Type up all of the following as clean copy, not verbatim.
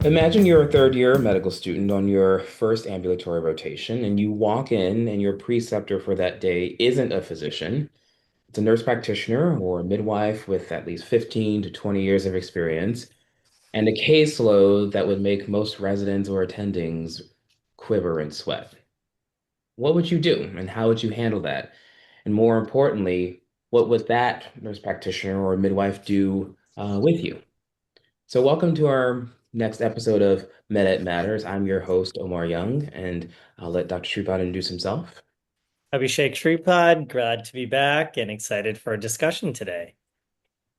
Imagine you're a third year medical student on your first ambulatory rotation, and you walk in, and your preceptor for that day isn't a physician. It's a nurse practitioner or a midwife with at least 15 to 20 years of experience and a caseload that would make most residents or attendings quiver and sweat. What would you do, and how would you handle that? And more importantly, what would that nurse practitioner or midwife do with you? So, welcome to our next episode of Med Matters. I'm your host, Omar Young, and I'll let Dr. Sripad introduce himself. Abhishek Sripad, glad to be back and excited for a discussion today.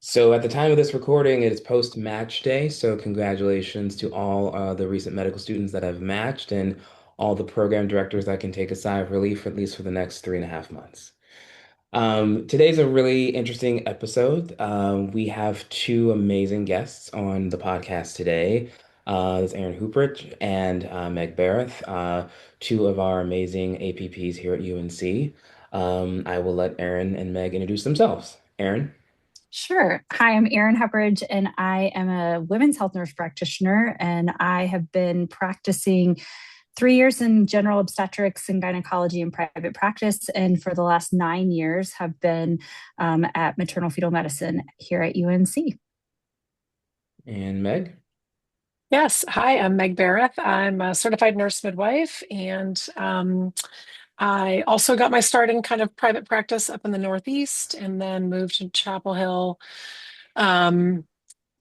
So, at the time of this recording, it is post-match day. So, congratulations to all the recent medical students that have matched and all the program directors that can take a sigh of relief, at least for the next 3.5 months. Today's a really interesting episode. We have two amazing guests on the podcast today. There's Erin Huprich and Meg Berreth, two of our amazing APPs here at UNC. I will let Erin and Meg introduce themselves. Erin? Sure. Hi, I'm Erin Huprich, and I am a women's health nurse practitioner, and I have been practicing 3 years in general obstetrics and gynecology in private practice, and for the last 9 years have been at maternal fetal medicine here at UNC. And Meg? Yes. Hi, I'm Meg Berreth. I'm a certified nurse midwife, and I also got my start in kind of private practice up in the Northeast and then moved to Chapel Hill um,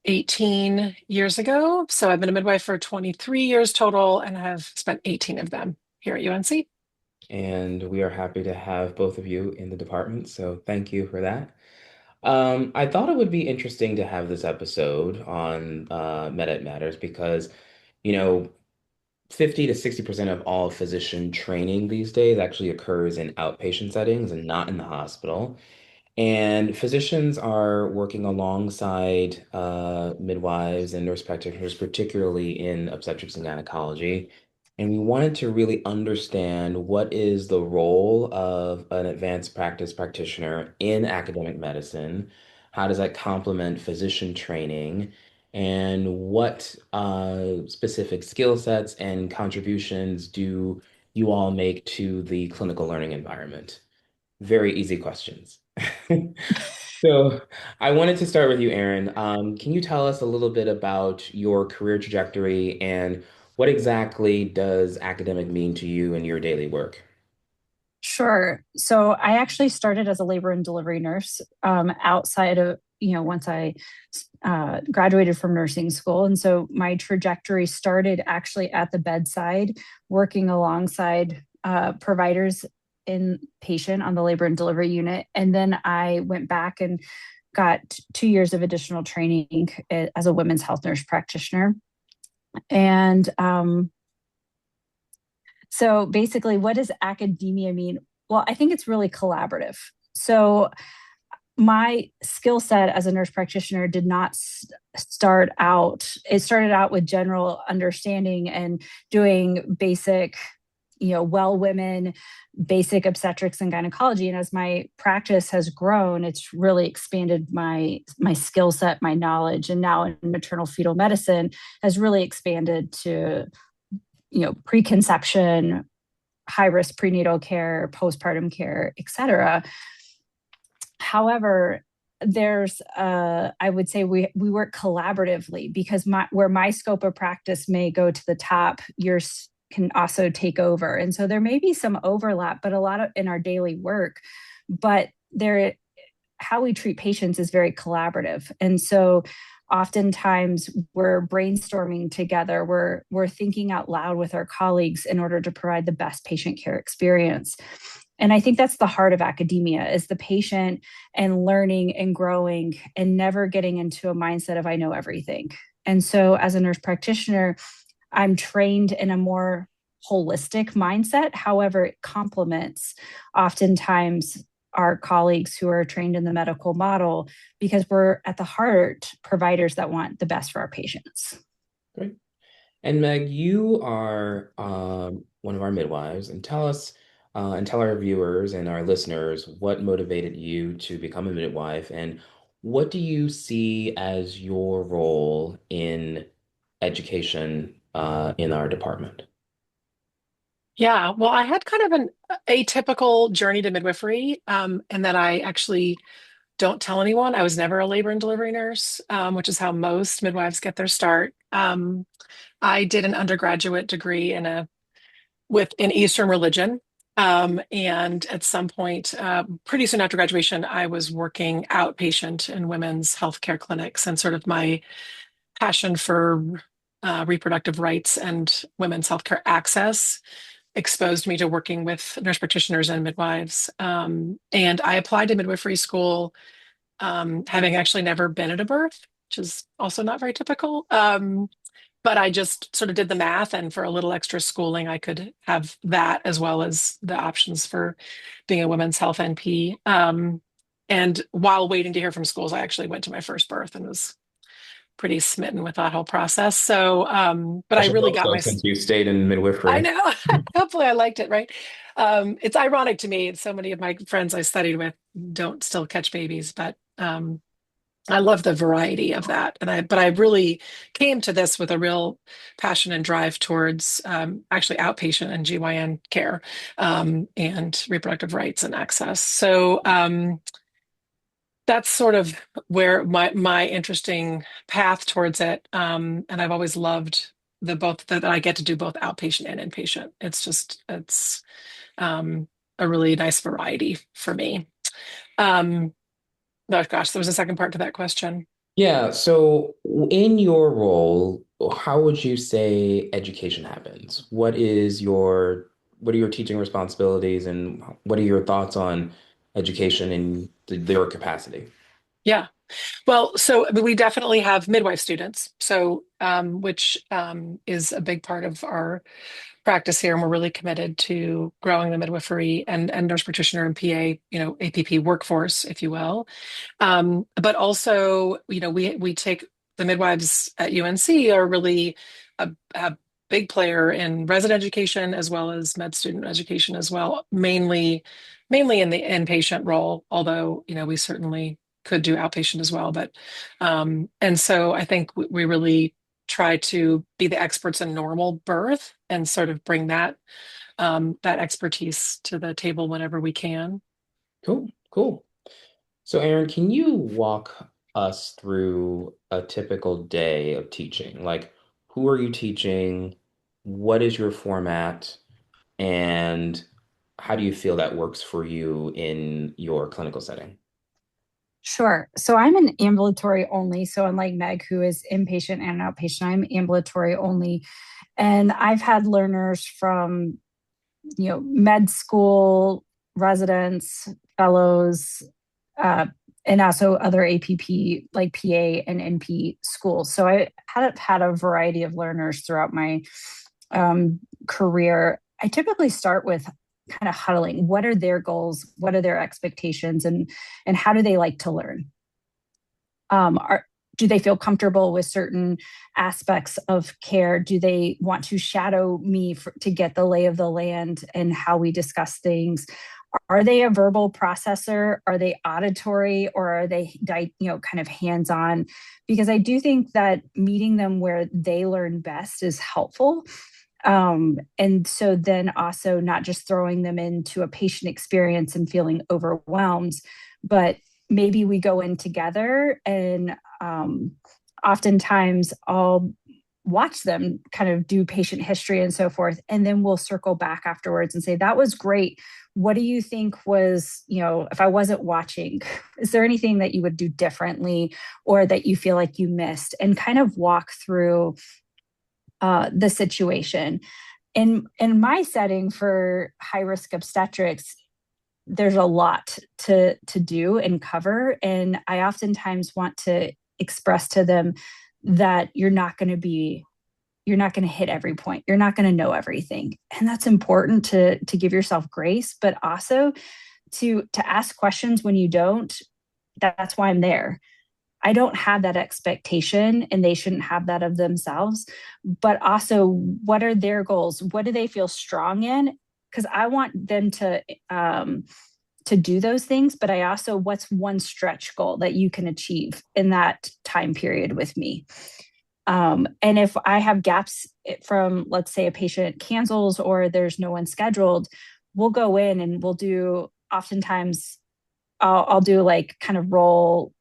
18 years ago. So I've been a midwife for 23 years total and have spent 18 of them here at UNC. And we are happy to have both of you in the department, so thank you for that. I thought it would be interesting to have this episode on Med Matters because, you know, 50 to 60% of all physician training these days actually occurs in outpatient settings and not in the hospital. And physicians are working alongside midwives and nurse practitioners, particularly in obstetrics and gynecology. And we wanted to really understand what is the role of an advanced practice practitioner in academic medicine. How does that complement physician training? And what specific skill sets and contributions do you all make to the clinical learning environment? Very easy questions. So I wanted to start with you, Erin. Can you tell us a little bit about your career trajectory and what exactly does academic mean to you in your daily work? Sure. So I actually started as a labor and delivery nurse outside of, once I graduated from nursing school. And so my trajectory started actually at the bedside, working alongside providers in patient on the labor and delivery unit. And then I went back and got 2 years of additional training as a women's health nurse practitioner. And so basically, what does academia mean? Well, I think it's really collaborative. So my skill set as a nurse practitioner did not start out, it started out with general understanding and doing basic, well women, basic obstetrics and gynecology. And as my practice has grown, it's really expanded my skill set, my knowledge. And now in maternal fetal medicine has really expanded to preconception, high risk prenatal care, postpartum care, et cetera. However, there's I would say we work collaboratively because where my scope of practice may go to the top, yours can also take over. And so there may be some overlap, but a lot of in our daily work, but there how we treat patients is very collaborative. And so oftentimes we're brainstorming together, we're thinking out loud with our colleagues in order to provide the best patient care experience. And I think that's the heart of academia is the patient and learning and growing and never getting into a mindset of I know everything. And so as a nurse practitioner, I'm trained in a more holistic mindset. However, it complements oftentimes our colleagues who are trained in the medical model because we're at the heart providers that want the best for our patients. Great. And Meg, you are one of our midwives, and tell our viewers and our listeners what motivated you to become a midwife, and what do you see as your role in education in our department? Yeah, well, I had kind of an atypical journey to midwifery, and that I actually don't tell anyone. I was never a labor and delivery nurse, which is how most midwives get their start. I did an undergraduate degree in Eastern religion. And at some point, pretty soon after graduation, I was working outpatient in women's healthcare clinics, and sort of my passion for reproductive rights and women's healthcare access exposed me to working with nurse practitioners and midwives. And I applied to midwifery school, having actually never been at a birth, which is also not very typical. But I just sort of did the math, and for a little extra schooling, I could have that as well as the options for being a women's health NP. And while waiting to hear from schools, I actually went to my first birth and was pretty smitten with that whole process. So, but I I should really hope got so my, since you stayed in I midwifery. know, hopefully I liked it, right? It's ironic to me. So many of my friends I studied with don't still catch babies, but I love the variety of that. But I really came to this with a real passion and drive towards actually outpatient and GYN care, and reproductive rights and access. So that's sort of where my interesting path towards it. And I've always loved the both that I get to do both outpatient and inpatient. It's um, a really nice variety for me. Um, oh gosh, there was a second part to that question. Yeah, so in your role, how would you say education happens? What are your teaching responsibilities and what are your thoughts on education in their capacity? Yeah. Well, so I mean, we definitely have midwife students, so which is a big part of our practice here, and we're really committed to growing the midwifery and nurse practitioner and PA, APP workforce, if you will. But also, we take the midwives at UNC are really a big player in resident education as well as med student education as well, mainly in the inpatient role, although, we certainly could do outpatient as well. But and so I think we really try to be the experts in normal birth and sort of bring that expertise to the table whenever we can. Cool, cool. So, Erin, can you walk us through a typical day of teaching? Like, who are you teaching? What is your format? And how do you feel that works for you in your clinical setting? Sure. So I'm an ambulatory only. So unlike Meg, who is inpatient and outpatient, I'm ambulatory only. And I've had learners from, med school, residents, fellows, uh, and also other APP like PA and NP schools. So I have had a variety of learners throughout my career. I typically start with kind of huddling. What are their goals? What are their expectations? And how do they like to learn? Do they feel comfortable with certain aspects of care? Do they want to shadow me to get the lay of the land and how we discuss things? Are they a verbal processor? Are they auditory, or are they, kind of hands-on? Because I do think that meeting them where they learn best is helpful. And so then also not just throwing them into a patient experience and feeling overwhelmed, but maybe we go in together, and oftentimes I'll watch them kind of do patient history and so forth. And then we'll circle back afterwards and say, that was great. What do you think was, if I wasn't watching, is there anything that you would do differently or that you feel like you missed? And kind of walk through the situation. In my setting for high risk obstetrics, there's a lot to do and cover, and I oftentimes want to express to them that you're not going to hit every point, you're not going to know everything, and that's important to give yourself grace, but also to ask questions when you don't. That's why I'm there. I don't have that expectation, and they shouldn't have that of themselves. But also, what are their goals? What do they feel strong in? Because I want them to do those things. But I also, what's one stretch goal that you can achieve in that time period with me? And if I have gaps from, let's say, a patient cancels or there's no one scheduled, we'll go in and we'll do, oftentimes I'll do like kind of role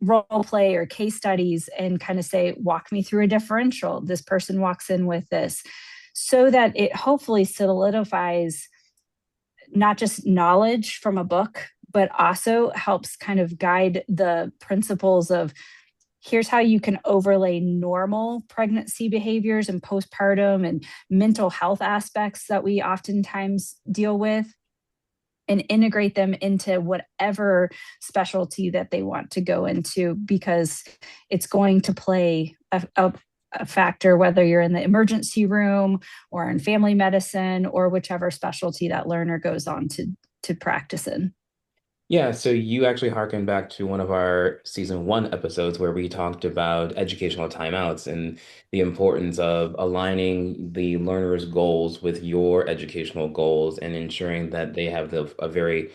play or case studies and kind of say, walk me through a differential. This person walks in with this, so that it hopefully solidifies not just knowledge from a book, but also helps kind of guide the principles of, here's how you can overlay normal pregnancy behaviors and postpartum and mental health aspects that we oftentimes deal with, and integrate them into whatever specialty that they want to go into, because it's going to play a factor whether you're in the emergency room or in family medicine or whichever specialty that learner goes on to practice in. Yeah, so you actually harken back to one of our season one episodes where we talked about educational timeouts and the importance of aligning the learner's goals with your educational goals and ensuring that they have a very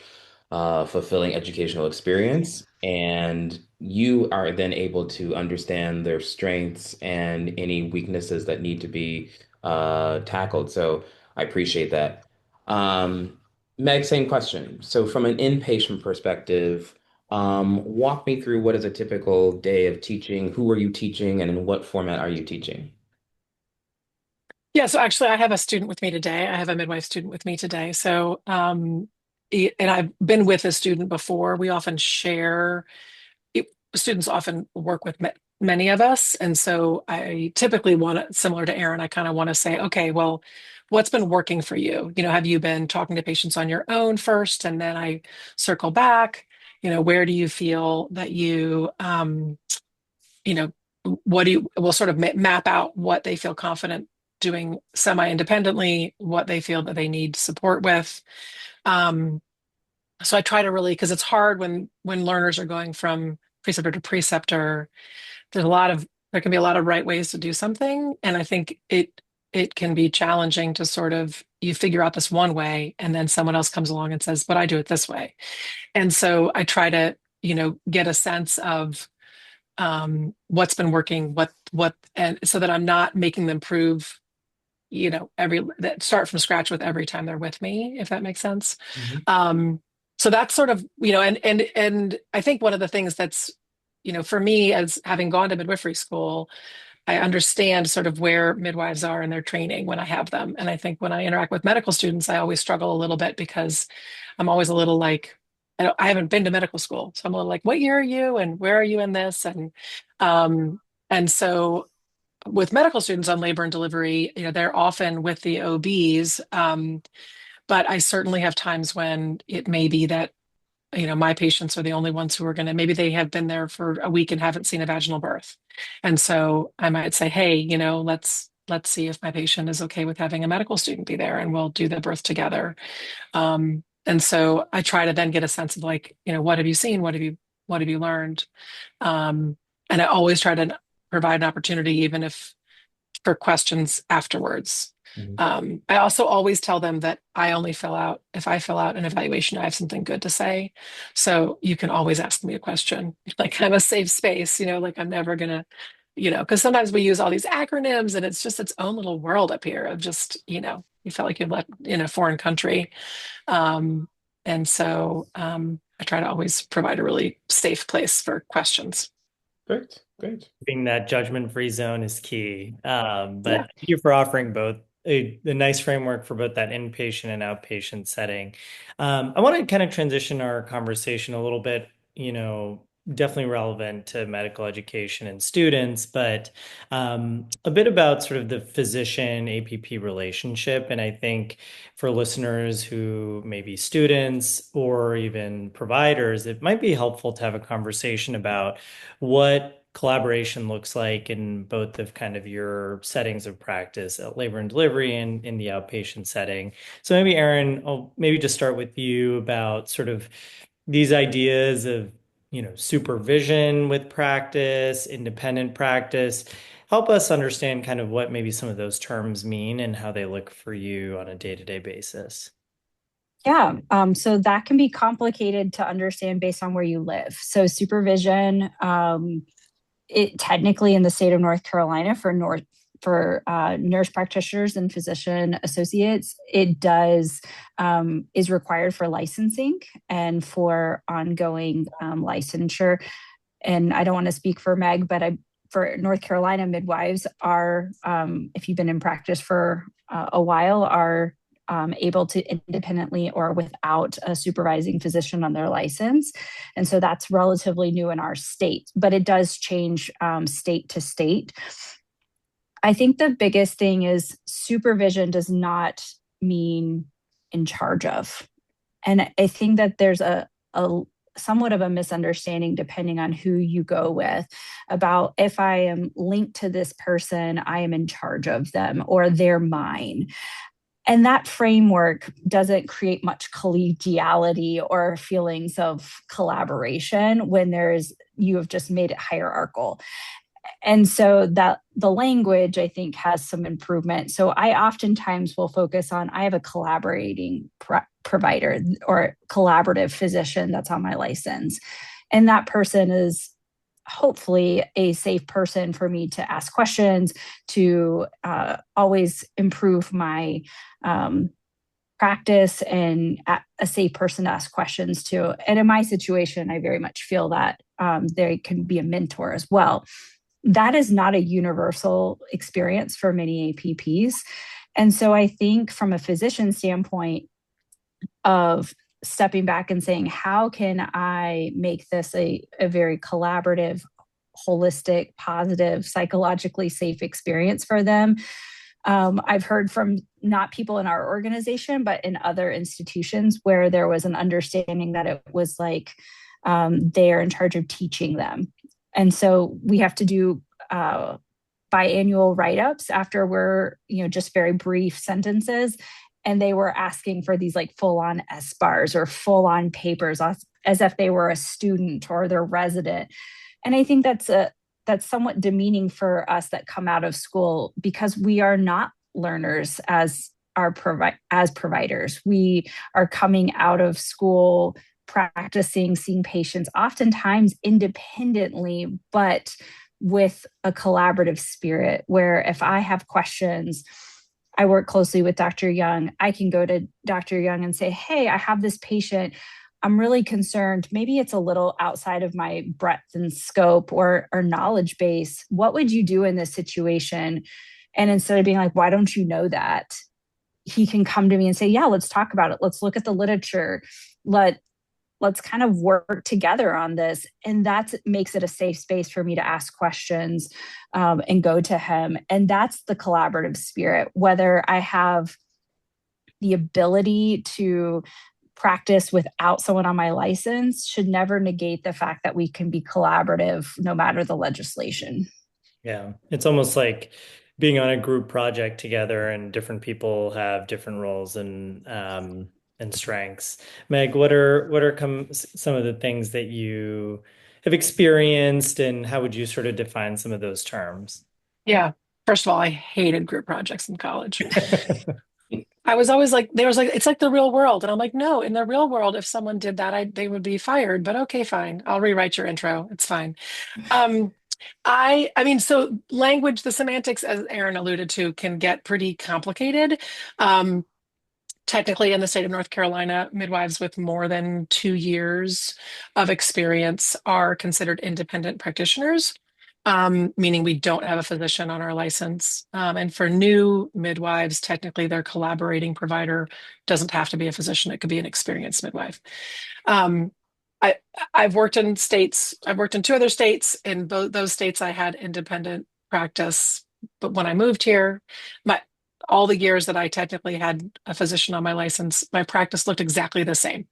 fulfilling educational experience. And you are then able to understand their strengths and any weaknesses that need to be tackled. So I appreciate that. Um, Meg, same question. So from an inpatient perspective, walk me through what is a typical day of teaching? Who are you teaching, and in what format are you teaching? Yeah, so actually, I have a student with me today. I have a midwife student with me today. So, and I've been with a student before. We often share, it, students often work with many of us. And so I typically want to, similar to Erin, I kind of want to say, okay, well, what's been working for you? Have you been talking to patients on your own first? And then I circle back, where do you feel that you know, what do you, we'll sort of map out what they feel confident doing semi-independently, what they feel that they need support with. Um, so I try to really, because it's hard when learners are going from preceptor to preceptor, there can be a lot of right ways to do something. And I think it can be challenging to sort of, you figure out this one way and then someone else comes along and says, but I do it this way. And so I try to, get a sense of what's been working, and so that I'm not making them prove, every that start from scratch with every time they're with me, if that makes sense. Mhm. So that's sort of, and I think one of the things that's, for me, as having gone to midwifery school, I understand sort of where midwives are in their training when I have them. And I think when I interact with medical students, I always struggle a little bit because I'm always a little like, I haven't been to medical school. So I'm a little like, what year are you and where are you in this? Um, and so with medical students on labor and delivery, they're often with the OBs. But I certainly have times when it may be that, my patients are the only ones who are going to, maybe they have been there for a week and haven't seen a vaginal birth. And so I might say, hey, let's see if my patient is okay with having a medical student be there and we'll do the birth together. And so I try to then get a sense of like, what have you seen? What have you learned? And I always try to provide an opportunity, even if for questions afterwards. Mhm. I also always tell them that if I fill out an evaluation, I have something good to say. So you can always ask me a question. Like I'm a safe space, like I'm never gonna, because sometimes we use all these acronyms and it's just its own little world up here of just, you feel like you're in a foreign country. And so I try to always provide a really safe place for questions. Great, great. Being that judgment-free zone is key. But Yeah. thank you for offering both a nice framework for both that inpatient and outpatient setting. I want to kind of transition our conversation a little bit, definitely relevant to medical education and students, but a bit about sort of the physician APP relationship. And I think for listeners who may be students or even providers, it might be helpful to have a conversation about what collaboration looks like in both of kind of your settings of practice at labor and delivery and in the outpatient setting. So maybe Erin, I'll maybe just start with you about sort of these ideas of, supervision with practice, independent practice. Help us understand kind of what maybe some of those terms mean and how they look for you on a day-to-day basis. Yeah, so that can be complicated to understand based on where you live. So supervision, it technically in the state of North Carolina for nurse practitioners and physician associates, it does is required for licensing and for ongoing licensure. And I don't want to speak for Meg, but for North Carolina midwives are, if you've been in practice for a while, are able to independently or without a supervising physician on their license. And so that's relatively new in our state, but it does change state to state. I think the biggest thing is supervision does not mean in charge of. And I think that there's a somewhat of a misunderstanding depending on who you go with about if I am linked to this person, I am in charge of them or they're mine. And that framework doesn't create much collegiality or feelings of collaboration when you have just made it hierarchical. And so that the language, I think, has some improvement. So I oftentimes will focus on, I have a collaborating provider or collaborative physician that's on my license. And that person is hopefully a safe person for me to ask questions, to always improve my practice, and a safe person to ask questions to. And in my situation, I very much feel that they can be a mentor as well. That is not a universal experience for many APPs. And so I think from a physician standpoint of stepping back and saying, how can I make this a very collaborative, holistic, positive, psychologically safe experience for them? I've heard from not people in our organization, but in other institutions where there was an understanding that it was like they are in charge of teaching them. And so we have to do biannual write-ups after we're, just very brief sentences. And they were asking for these like full-on SBARs or full-on papers as if they were a student or their resident. And I think that's somewhat demeaning for us that come out of school, because we are not learners as providers. We are coming out of school practicing, seeing patients oftentimes independently, but with a collaborative spirit where if I have questions, I work closely with Dr. Young. I can go to Dr. Young and say, hey, I have this patient. I'm really concerned. Maybe it's a little outside of my breadth and scope or knowledge base. What would you do in this situation? And instead of being like, why don't you know that? He can come to me and say, yeah, let's talk about it. Let's look at the literature. Let's kind of work together on this. And that makes it a safe space for me to ask questions and go to him. And that's the collaborative spirit. Whether I have the ability to practice without someone on my license should never negate the fact that we can be collaborative no matter the legislation. Yeah, it's almost like being on a group project together, and different people have different roles and strengths. Meg, what are some of the things that you have experienced, and how would you sort of define some of those terms? Yeah. First of all, I hated group projects in college. I was always like, they was like, it's like the real world. And I'm like, no, in the real world, if someone did that, they would be fired. But okay, fine. I'll rewrite your intro. It's fine. I mean, so language, the semantics, as Erin alluded to, can get pretty complicated. Technically, in the state of North Carolina, midwives with more than 2 years of experience are considered independent practitioners, meaning we don't have a physician on our license. And for new midwives, technically their collaborating provider doesn't have to be a physician. It could be an experienced midwife. Um, I've worked in states, I've worked in 2 other states. In both those states, I had independent practice. But when I moved here, all the years that I technically had a physician on my license, my practice looked exactly the same,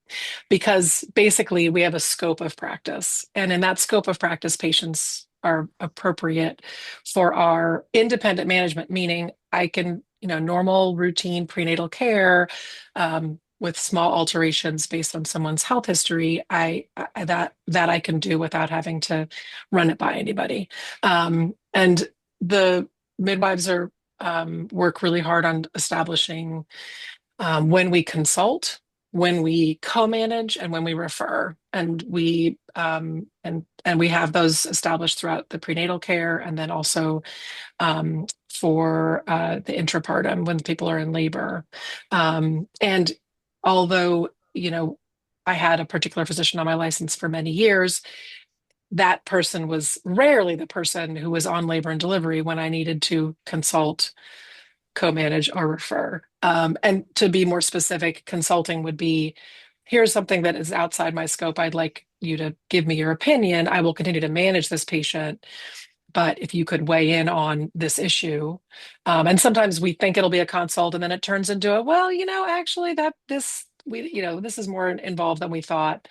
because basically we have a scope of practice. And in that scope of practice, patients are appropriate for our independent management, meaning I can, normal routine prenatal care, with small alterations based on someone's health history, that I can do without having to run it by anybody. And the midwives work really hard on establishing when we consult, when we co-manage and when we refer, and we have those established throughout the prenatal care, and then also for the intrapartum when people are in labor. And although, I had a particular physician on my license for many years, that person was rarely the person who was on labor and delivery when I needed to consult, co-manage, or refer. And to be more specific, consulting would be, here's something that is outside my scope. I'd like you to give me your opinion. I will continue to manage this patient, but if you could weigh in on this issue. And sometimes we think it'll be a consult, and then it turns into a, well, actually this is more involved than we thought.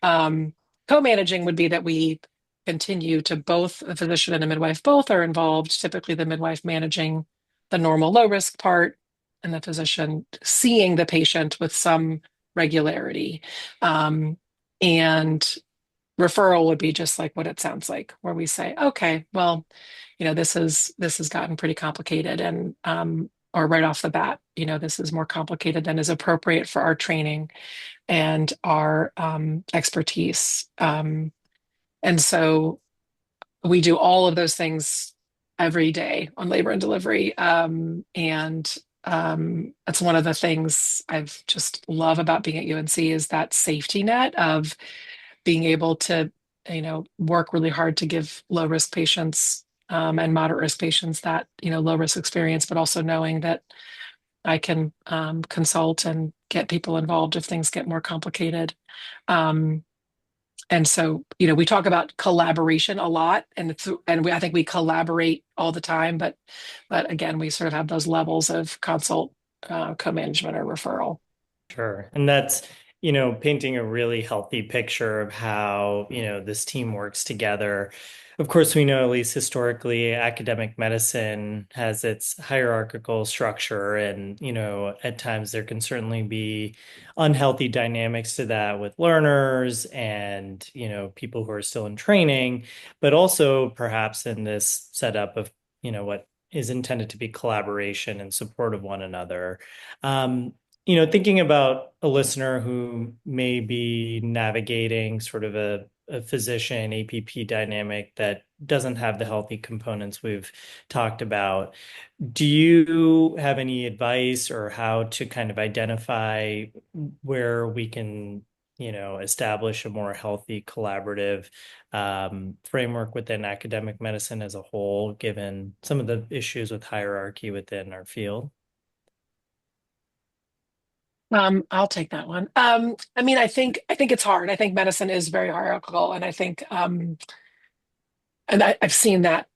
Um, Co-managing would be that we continue to, both the physician and the midwife both are involved, typically the midwife managing the normal low risk part and the physician seeing the patient with some regularity. And referral would be just like what it sounds like, where we say, okay, well, this has gotten pretty complicated, and or right off the bat, this is more complicated than is appropriate for our training and our expertise. And so we do all of those things every day on labor and delivery. And that's one of the things I've just love about being at UNC, is that safety net of being able to, work really hard to give low risk patients and moderate risk patients that, low risk experience, but also knowing that I can consult and get people involved if things get more complicated. And so, we talk about collaboration a lot, and I think we collaborate all the time, but again, we sort of have those levels of consult, co-management, or referral. Sure. And that's, painting a really healthy picture of how, this team works together. Of course, we know, at least historically, academic medicine has its hierarchical structure, and, at times there can certainly be unhealthy dynamics to that with learners and, people who are still in training, but also perhaps in this setup of, what is intended to be collaboration and support of one another. Thinking about a listener who may be navigating sort of a physician APP dynamic that doesn't have the healthy components we've talked about, do you have any advice or how to kind of identify where we can, establish a more healthy collaborative framework within academic medicine as a whole, given some of the issues with hierarchy within our field? I'll take that one. I think it's hard. I think medicine is very hierarchical, and I think, and I've seen that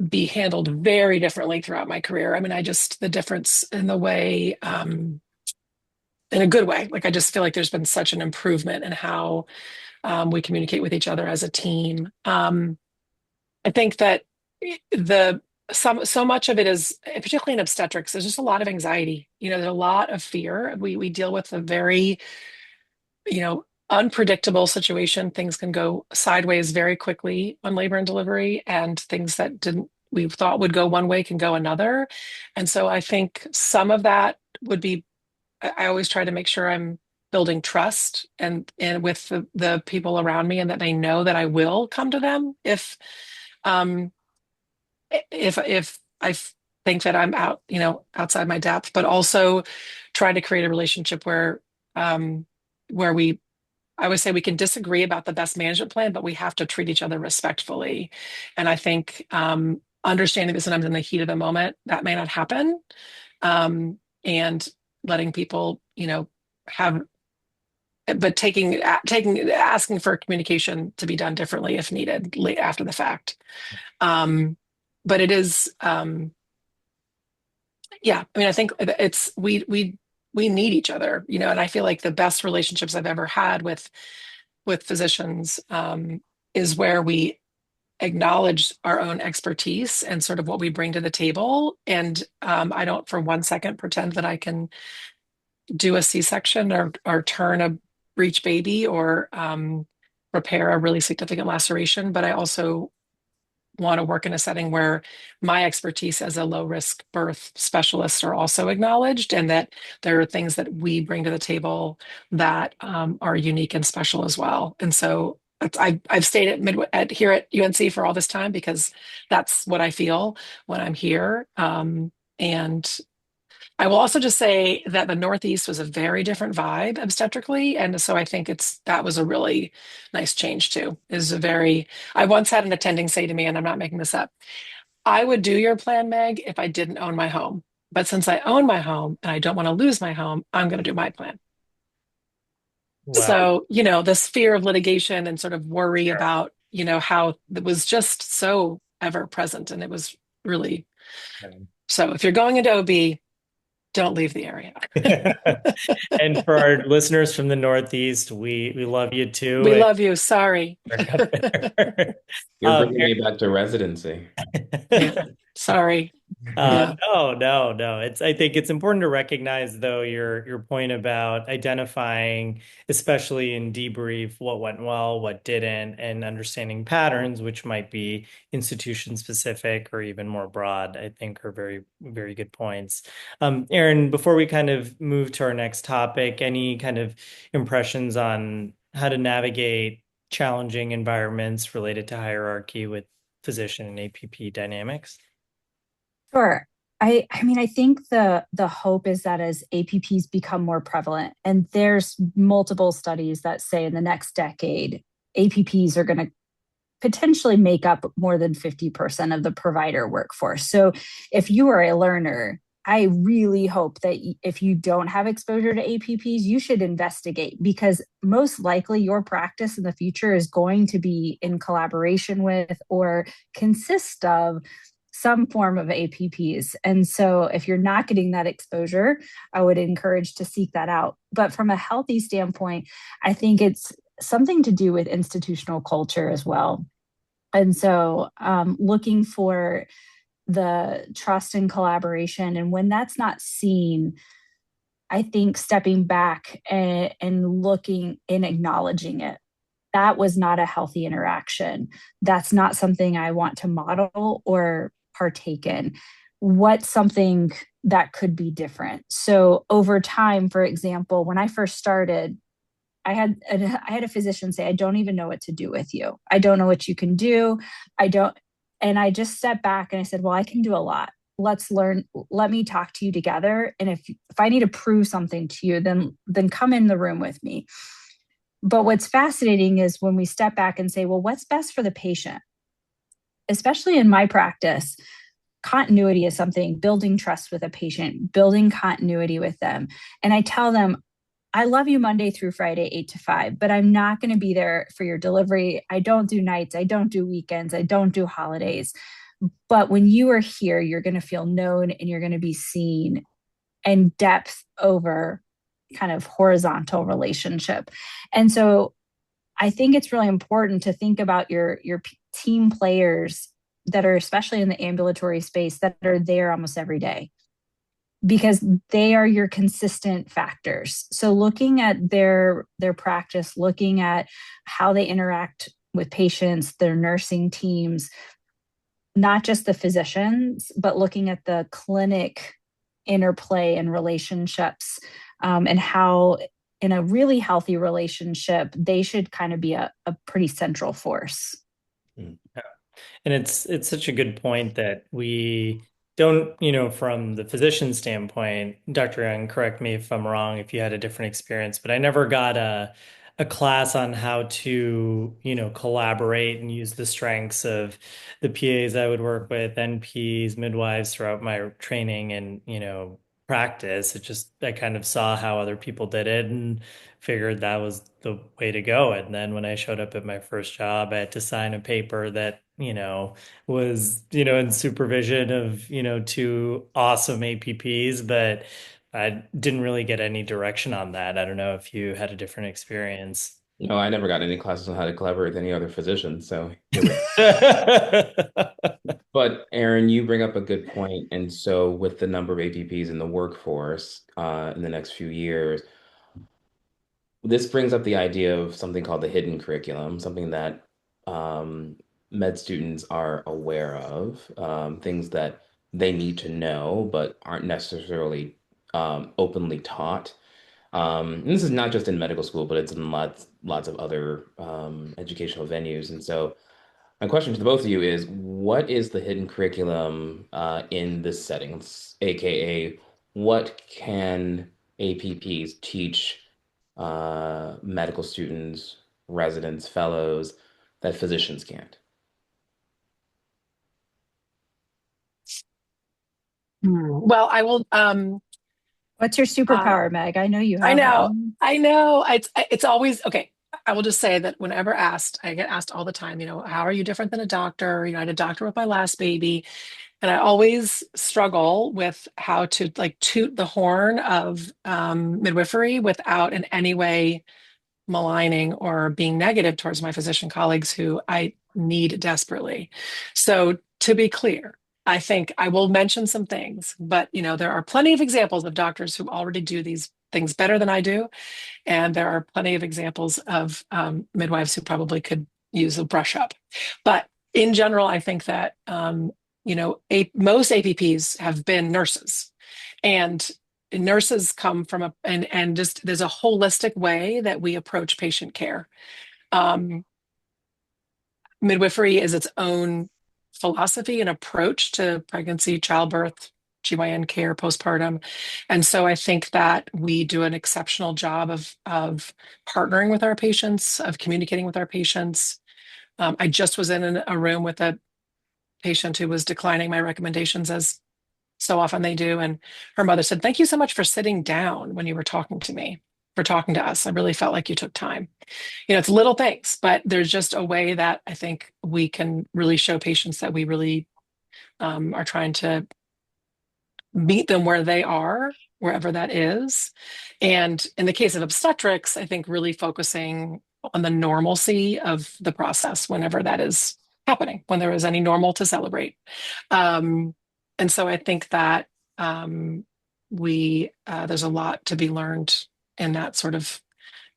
be handled very differently throughout my career. The difference in the way, in a good way. Like, I just feel like there's been such an improvement in how we communicate with each other as a team. I think that the so much of it is, particularly in obstetrics, there's just a lot of anxiety. There's a lot of fear. We deal with a very, unpredictable situation. Things can go sideways very quickly on labor and delivery, and things that didn't we thought would go one way can go another. And so I think some of that would be, I always try to make sure I'm building trust and with the people around me, and that they know that I will come to them um if I think that I'm outside my depth, but also try to create a relationship where I would say we can disagree about the best management plan, but we have to treat each other respectfully. And I think understanding that sometimes in the heat of the moment that may not happen, and letting people, have, but asking for communication to be done differently if needed after the fact. But it is, yeah. I think it's we need each other, and I feel like the best relationships I've ever had with physicians is where we acknowledge our own expertise and sort of what we bring to the table. And I don't for one second pretend that I can do a C-section or turn a breech baby or repair a really significant laceration, but I also want to work in a setting where my expertise as a low risk birth specialist are also acknowledged, and that there are things that we bring to the table that are unique and special as well. And so I've stayed here at UNC for all this time because that's what I feel when I'm here. And I will also just say that the Northeast was a very different vibe obstetrically. And so I think that was a really nice change too. I once had an attending say to me, and I'm not making this up, I would do your plan, Meg, if I didn't own my home. But since I own my home and I don't want to lose my home, I'm going to do my plan. Wow. So, this fear of litigation and sort of worry about, how it was just so ever present. And it was really, so if you're going into OB, don't leave the area. And for our listeners from the Northeast, we love you too. We love you. Sorry. You're bringing me back to residency. Yeah. Sorry. Yeah. No. I think it's important to recognize, though, your point about identifying, especially in debrief, what went well, what didn't, and understanding patterns, which might be institution specific or even more broad, I think are very, very good points. Erin, before we kind of move to our next topic, any kind of impressions on how to navigate challenging environments related to hierarchy with physician and APP dynamics? Sure. I mean, I think the hope is that as APPs become more prevalent, and there's multiple studies that say in the next decade, APPs are going to potentially make up more than 50% of the provider workforce. So if you are a learner, I really hope that if you don't have exposure to APPs, you should investigate, because most likely your practice in the future is going to be in collaboration with or consist of some form of APPs. And so if you're not getting that exposure, I would encourage to seek that out. But from a healthy standpoint, I think it's something to do with institutional culture as well. And so looking for the trust and collaboration. And when that's not seen, I think stepping back and looking and acknowledging it. That was not a healthy interaction. That's not something I want to model or partake in. What's something that could be different? So over time, for example, when I first started, I had a physician say, "I don't even know what to do with you. I don't know what you can do. I don't." And I just stepped back and I said, "Well, I can do a lot. Let's learn. Let me talk to you together. And if I need to prove something to you, then come in the room with me." But what's fascinating is when we step back and say, "Well, what's best for the patient?" Especially in my practice, continuity is something, building trust with a patient, building continuity with them. And I tell them, I love you Monday through Friday, 8 to 5, but I'm not going to be there for your delivery. I don't do nights. I don't do weekends. I don't do holidays. But when you are here, you're going to feel known and you're going to be seen, and depth over kind of horizontal relationship. And so I think it's really important to think about your team players that are especially in the ambulatory space that are there almost every day, because they are your consistent factors. So looking at their practice, looking at how they interact with patients, their nursing teams, not just the physicians, but looking at the clinic interplay and relationships, and how in a really healthy relationship, they should kind of be a pretty central force. Yeah. And it's such a good point that we don't, from the physician standpoint, Dr. Young, correct me if I'm wrong, if you had a different experience, but I never got a class on how to, collaborate and use the strengths of the PAs I would work with, NPs, midwives throughout my training and, practice. I kind of saw how other people did it and figured that was the way to go. And then when I showed up at my first job, I had to sign a paper that, was, in supervision of, two awesome APPs, but I didn't really get any direction on that. I don't know if you had a different experience. No, I never got any classes on how to collaborate with any other physician. So here we But Erin, you bring up a good point. And so with the number of APPs in the workforce in the next few years, this brings up the idea of something called the hidden curriculum, something that med students are aware of, things that they need to know but aren't necessarily openly taught. And this is not just in medical school, but it's in lots of other educational venues. And so my question to the both of you is, what is the hidden curriculum in this setting, aka what can APPs teach medical students, residents, fellows that physicians can't? Well, I will. What's your Uh, superpower, Meg? I know you I have know, one. I know. It's always okay. I will just say that whenever asked, I get asked all the time. How are you different than a doctor? I had a doctor with my last baby, and I always struggle with how to like toot the horn of midwifery without in any way maligning or being negative towards my physician colleagues who I need desperately. So to be clear, I think I will mention some things, but there are plenty of examples of doctors who already do these things better than I do, and there are plenty of examples of midwives who probably could use a brush up. But in general, I think that most APPs have been nurses, and nurses come from and just there's a holistic way that we approach patient care. Um, Midwifery is its own philosophy and approach to pregnancy, childbirth, GYN care, postpartum. And so I think that we do an exceptional job of partnering with our patients, of communicating with our patients. I just was in a room with a patient who was declining my recommendations, as so often they do. And her mother said, "Thank you so much for sitting down when you were talking to me, for talking to us. I really felt like you took time." It's little things, but there's just a way that I think we can really show patients that we really are trying to meet them where they are, wherever that is. And in the case of obstetrics, I think really focusing on the normalcy of the process whenever that is happening, when there is any normal to celebrate. Um, and so I think that we there's a lot to be learned in that sort of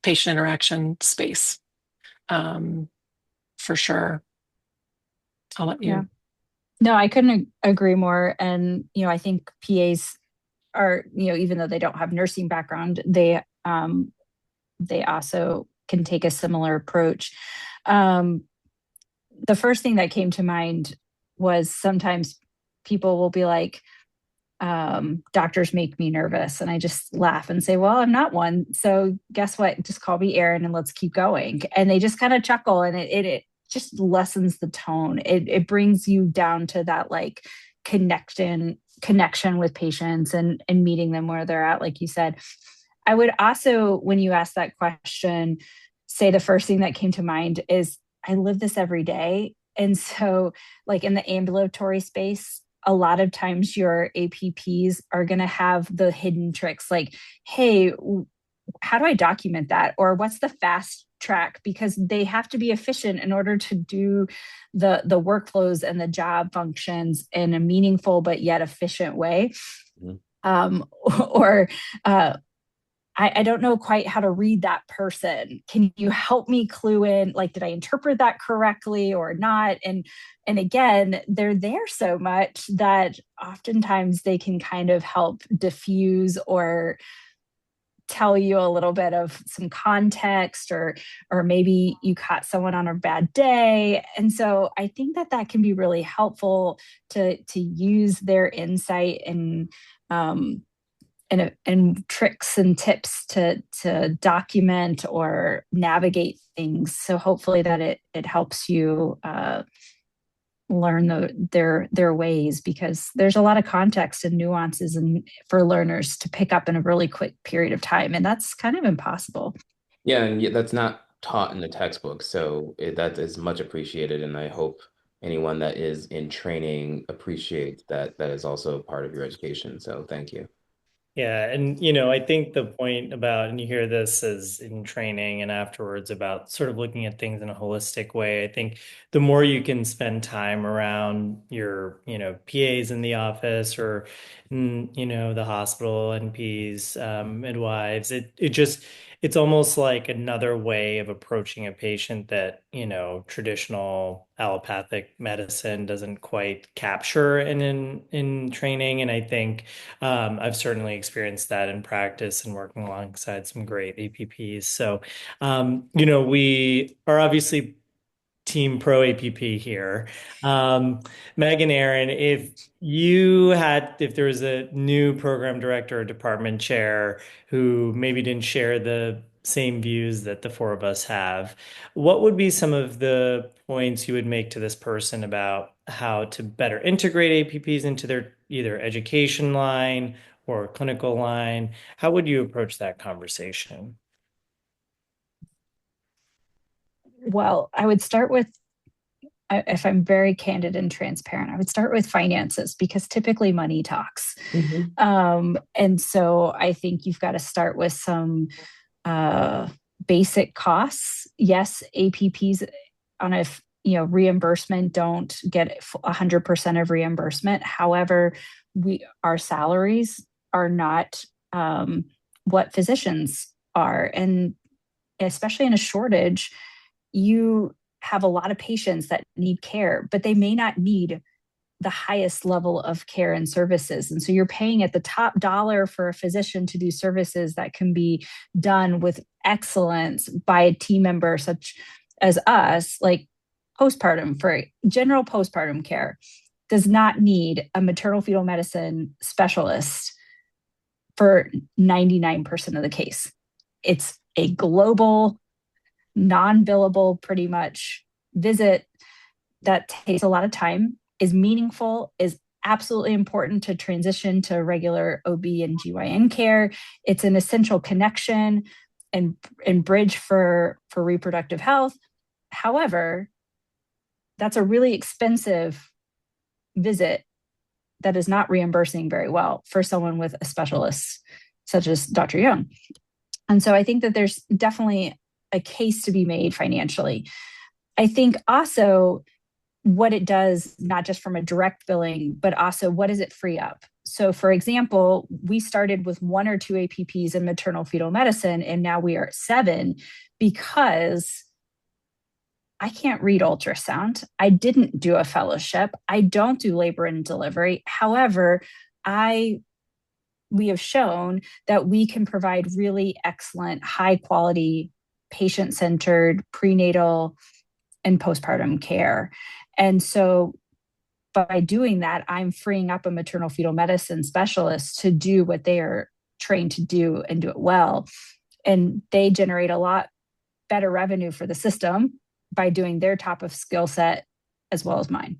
patient interaction space, um, for sure. I'll let Yeah. you. No, I couldn't agree more. And, I think PAs are, even though they don't have nursing background, they also can take a similar approach. Um, the first thing that came to mind was sometimes people will be like, doctors make me nervous. And I just laugh and say, well, I'm not one. So guess what? Just call me Erin and let's keep going. And they just kind of chuckle, and it just lessens the tone. It brings you down to that like connection with patients and meeting them where they're at, like you said. I would also, when you ask that question, say the first thing that came to mind is I live this every day. And so, like in the ambulatory space, a lot of times your APPs are going to have the hidden tricks like, hey, how do I document that? Or what's the fast track? Because they have to be efficient in order to do the workflows and the job functions in a meaningful but yet efficient way. Mhm. Or I don't know quite how to read that person. Can you help me clue in? Like, did I interpret that correctly or not? And again, they're there so much that oftentimes they can kind of help diffuse or tell you a little bit of some context, or maybe you caught someone on a bad day. And so I think that can be really helpful to use their insight um, and tricks and tips to document or navigate things. So hopefully that it helps you learn their ways, because there's a lot of context and nuances and for learners to pick up in a really quick period of time, and that's kind of impossible. Yeah, and that's not taught in the textbook, so that is much appreciated, and I hope anyone that is in training appreciates that that is also part of your education. So thank you. Yeah, and I think the point about, and you hear this as in training and afterwards about sort of looking at things in a holistic way. I think the more you can spend time around your, PAs in the office or, the hospital, NPs, midwives, it just it's almost like another way of approaching a patient that, traditional allopathic medicine doesn't quite capture in training. And I think I've certainly experienced that in practice and working alongside some great APPs. So, we are obviously Team Pro APP here. Um, Meg and Erin, if there was a new program director or department chair who maybe didn't share the same views that the four of us have, what would be some of the points you would make to this person about how to better integrate APPs into their either education line or clinical line? How would you approach that conversation? Well, I would start with, if I'm very candid and transparent, I would start with finances because typically money talks. Mhm. And so I think you've got to start with some uh, basic costs. Yes, APPs on a reimbursement don't get 100% of reimbursement. However, our salaries are not what physicians are, and especially in a shortage, you have a lot of patients that need care, but they may not need the highest level of care and services. And so you're paying at the top dollar for a physician to do services that can be done with excellence by a team member such as us, like postpartum, for general postpartum care does not need a maternal fetal medicine specialist for 99% of the case. It's a global, non-billable, pretty much visit that takes a lot of time, is meaningful, is absolutely important to transition to regular OB and GYN care. It's an essential connection and bridge for reproductive health. However, that's a really expensive visit that is not reimbursing very well for someone with a specialist such as Dr. Young. And so I think that there's definitely a case to be made financially. I think also what it does, not just from a direct billing, but also what does it free up? So, for example, we started with 1 or 2 APPs in maternal fetal medicine, and now we are at 7 because I can't read ultrasound. I didn't do a fellowship. I don't do labor and delivery. However, we have shown that we can provide really excellent, high quality, patient centered prenatal and postpartum care. And so by doing that, I'm freeing up a maternal fetal medicine specialist to do what they are trained to do and do it well. And they generate a lot better revenue for the system by doing their top of skill set as well as mine.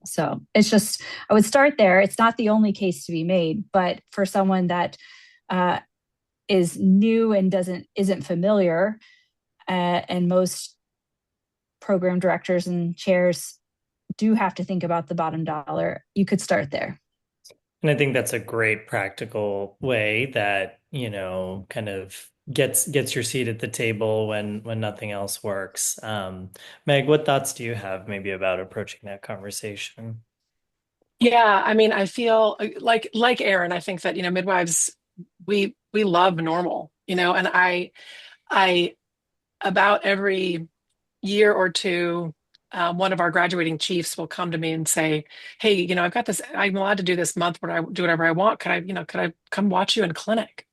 So it's just, I would start there. It's not the only case to be made, but for someone that is new and isn't familiar, and most program directors and chairs do have to think about the bottom dollar, you could start there. And I think that's a great practical way that, kind of gets your seat at the table when nothing else works. Meg, what thoughts do you have maybe about approaching that conversation? Yeah, I mean, I feel like Erin, I think that, midwives, we love normal, and I about every year or two, one of our graduating chiefs will come to me and say, "Hey, I've got this. I'm allowed to do this month where I do whatever I want. Could I come watch you in clinic?"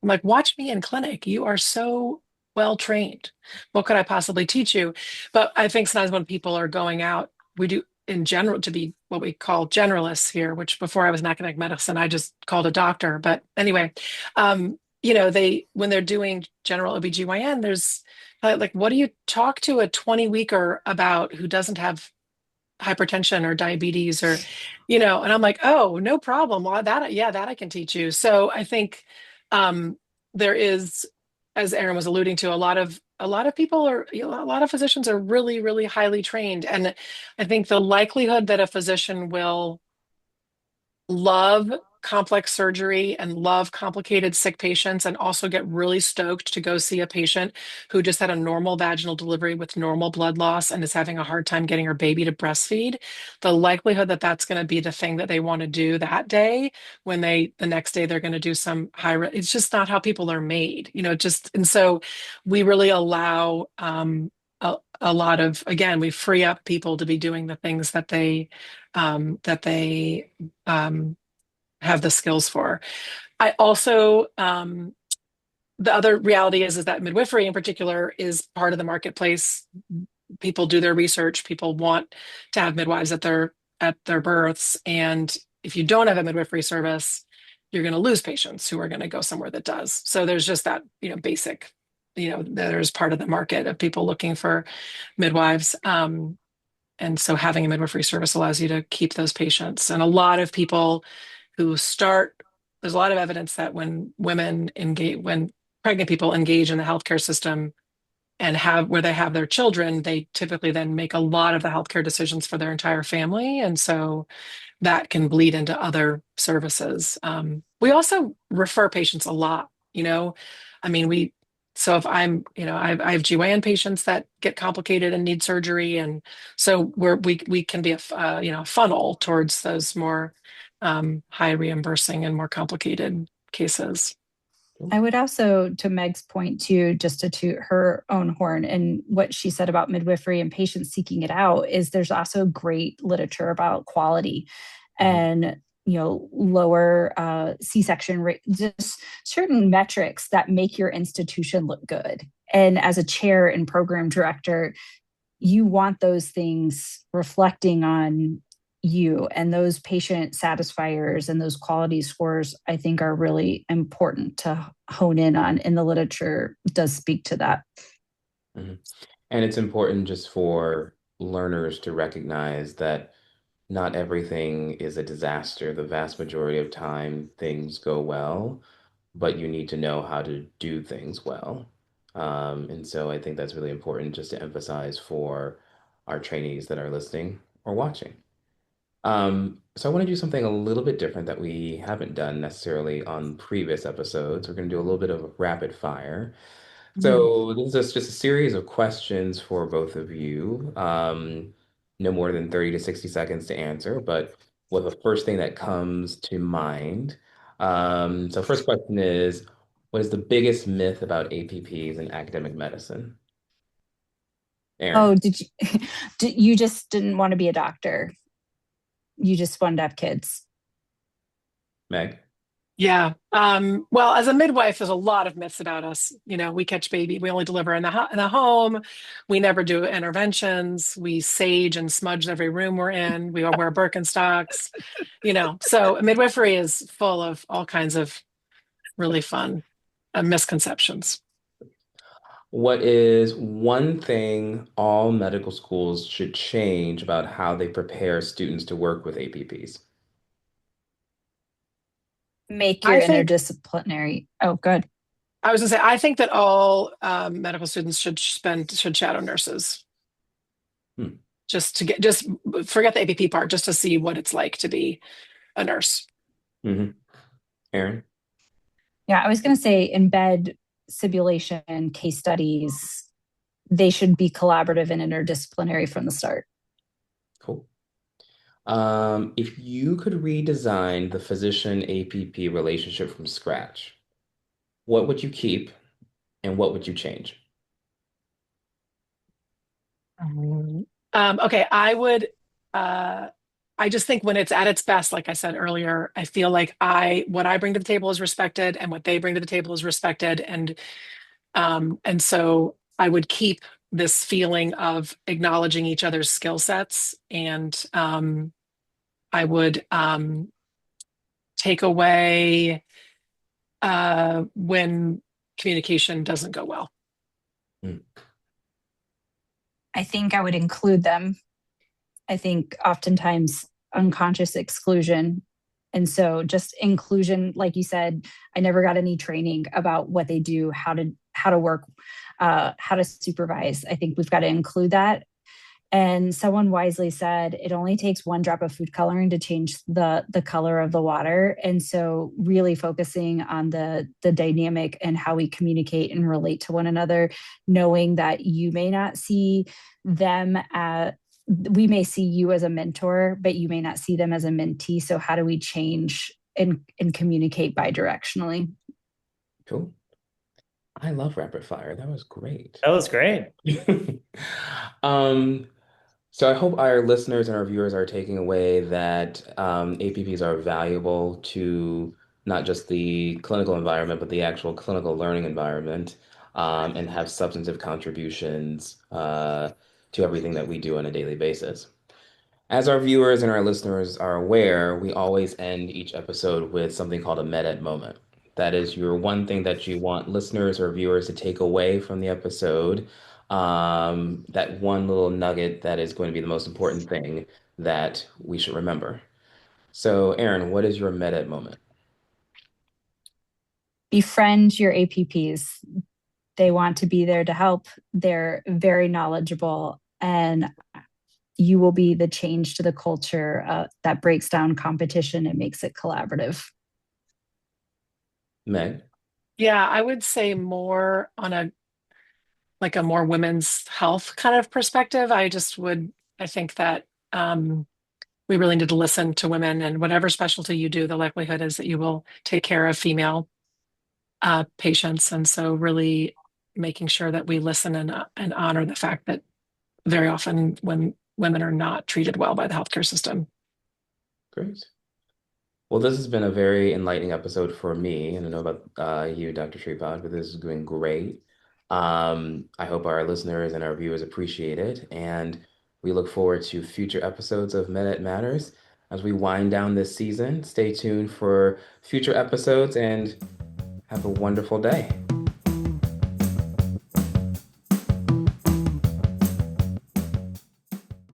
I'm like, "Watch me in clinic. You are so well trained. What could I possibly teach you?" But I think sometimes when people are going out, we do in general to be what we call generalists here, which before I was in academic medicine, I just called a doctor. But anyway, they when they're doing general OBGYN, there's like, what do you talk to a 20-weeker about who doesn't have hypertension or diabetes or, and I'm like, oh, no problem. Well, that I can teach you. So I think there is, as Erin was alluding to, a lot of people are, a lot of physicians are really, really highly trained. And I think the likelihood that a physician will love complex surgery and love complicated sick patients and also get really stoked to go see a patient who just had a normal vaginal delivery with normal blood loss and is having a hard time getting her baby to breastfeed, the likelihood that that's going to be the thing that they want to do that day when the next day they're going to do some it's just not how people are made, and so we really allow a lot of, again, we free up people to be doing the things that they have the skills for. I also, the other reality is that midwifery in particular is part of the marketplace. People do their research. People want to have midwives at their births. And if you don't have a midwifery service, you're going to lose patients who are going to go somewhere that does. So there's just that, basic, there's part of the market of people looking for midwives. And so having a midwifery service allows you to keep those patients. And a lot of people who start, there's a lot of evidence that when pregnant people engage in the healthcare system and where they have their children, they typically then make a lot of the healthcare decisions for their entire family. And so that can bleed into other services. We also refer patients a lot, I mean, so if I have GYN patients that get complicated and need surgery. And so we can be a funnel towards those more high reimbursing and more complicated cases. I would also, to Meg's point too, just to toot her own horn and what she said about midwifery and patients seeking it out, is there's also great literature about quality and lower C-section rate, just certain metrics that make your institution look good. And as a chair and program director, you want those things reflecting on you, and those patient satisfiers and those quality scores, I think, are really important to hone in on, and the literature does speak to that. Mm-hmm. And it's important just for learners to recognize that not everything is a disaster. The vast majority of time, things go well, but you need to know how to do things well. And so I think that's really important just to emphasize for our trainees that are listening or watching. So I want to do something a little bit different that we haven't done necessarily on previous episodes. We're going to do a little bit of rapid fire. So this is just a series of questions for both of you. No more than 30 to 60 seconds to answer, but what the first thing that comes to mind. So first question is, what is the biggest myth about APPs in academic medicine? Oh, Erin, you just didn't want to be a doctor? You just wanted to have kids? Meg? Yeah. Well, as a midwife, there's a lot of myths about us. We catch baby. We only deliver in the home. We never do interventions. We sage and smudge every room we're in. We all wear Birkenstocks. So midwifery is full of all kinds of really fun misconceptions. What is one thing all medical schools should change about how they prepare students to work with APPs? Make your I think interdisciplinary. Oh, good. I was going to say, I think that all medical students should shadow nurses, Hmm. just forget the APP part, just to see what it's like to be a nurse. Mm-hmm. Erin? Yeah, I was going to say embed simulation case studies. They should be collaborative and interdisciplinary from the start. Cool. If you could redesign the physician APP relationship from scratch, what would you keep and what would you change? Okay, I would. I just think when it's at its best, like I said earlier, I feel like what I bring to the table is respected, and what they bring to the table is respected, and so I would keep this feeling of acknowledging each other's skill sets, and I would take away when communication doesn't go well. Hmm. I think I would include them. I think oftentimes unconscious exclusion. And so just inclusion, like you said, I never got any training about what they do, how to work, how to supervise. I think we've got to include that. And someone wisely said it only takes one drop of food coloring to change the color of the water. And so really focusing on the dynamic and how we communicate and relate to one another, knowing that you may not see them at we may see you as a mentor, but you may not see them as a mentee. So how do we change and communicate bidirectionally? Cool. I love rapid fire. That was great. That was great. Um, so I hope our listeners and our viewers are taking away that APPs are valuable to not just the clinical environment, but the actual clinical learning environment, and have substantive contributions to everything that we do on a daily basis. As our viewers and our listeners are aware, we always end each episode with something called a med moment. That is your one thing that you want listeners or viewers to take away from the episode. That one little nugget that is going to be the most important thing that we should remember. So, Erin, what is your med moment? Befriend your APPs. They want to be there to help. They're very knowledgeable, and you will be the change to the culture that breaks down competition and makes it collaborative. Meg? Yeah, I would say more on a like a more women's health kind of perspective. I think that we really need to listen to women, and whatever specialty you do, the likelihood is that you will take care of female patients. And so really making sure that we listen and honor the fact that very often when women are not treated well by the healthcare system. Great. Well, this has been a very enlightening episode for me. I don't know about you, Dr. Sripad, but this is doing great. I hope our listeners and our viewers appreciate it, and we look forward to future episodes of Med Matters as we wind down this season. Stay tuned for future episodes and have a wonderful day.